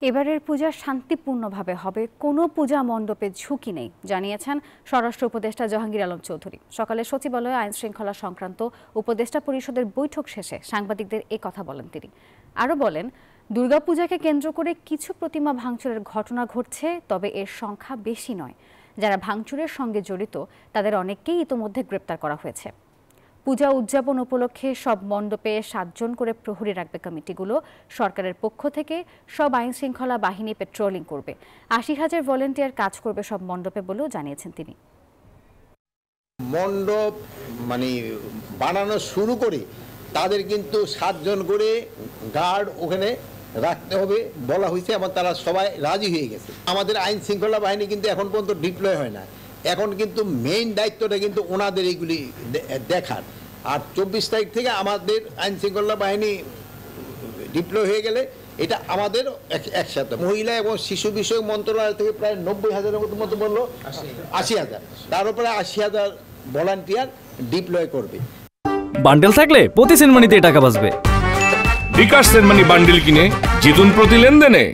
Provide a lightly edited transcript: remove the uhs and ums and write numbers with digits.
এবারের পূজা শান্তিপূর্ণভাবে হবে, কোনো পূজা মণ্ডপে ঝুঁকি নেই জানিয়েছেন স্বরাষ্ট্র উপদেষ্টা জাহাঙ্গীর আলম চৌধুরী। সকালে সচিবালয়ে আইন শৃঙ্খলা সংক্রান্ত উপদেষ্টা পরিষদের বৈঠক শেষে সাংবাদিকদের এ কথা বলেন তিনি। আরও বলেন, দুর্গাপূজাকে কেন্দ্র করে কিছু প্রতিমা ভাঙচুরের ঘটনা ঘটছে, তবে এর সংখ্যা বেশি নয়। যারা ভাঙচুরের সঙ্গে জড়িত তাদের অনেককেই ইতোমধ্যে গ্রেপ্তার করা হয়েছে। পূজা উদযাপন উপলক্ষে সব মণ্ডপে 7 জন করে প্রহরী রাখবে কমিটিগুলো। সরকারের পক্ষ থেকে সব আইন শৃঙ্খলা বাহিনী পেট্রোলিং করবে। 80,000 ভলান্টিয়ার কাজ করবে সব মণ্ডপে বলেও জানিয়েছেন তিনি। মণ্ডপ বানানো শুরু করে তাদের কিন্তু 7 জন করে গার্ড ওখানে রাখতে হবে বলা হয়েছে এবং তারা সবাই রাজি হয়ে গেছে। আমাদের আইন শৃঙ্খলা বাহিনী কিন্তু এখন পর্যন্ত ডিপ্লয় হয় না। এখন কিন্তু মেইন দায়িত্বটা কিন্তু ওনাদের এইগুলি দেখার। আর 24 তারিখ থেকে আমাদের আইন শৃঙ্খলা বাহিনী ডিপ্লয় হয়ে গেলে এটা আমাদের একসাথে মহিলা এবং শিশু বিষয়ক মন্ত্রণালয় থেকে প্রায় 90,000-এর মতো বললো 80,000, তার উপরে 80,000 ভলান্টিয়ার ডিপ্লয় করবে। বান্ডেল থাকলে প্রতি সেনমানিতে টাকা বাঁচবে। বিকাশ সেনমানি বান্ডেল কিনে জিতুন প্রতি লেনদেনে।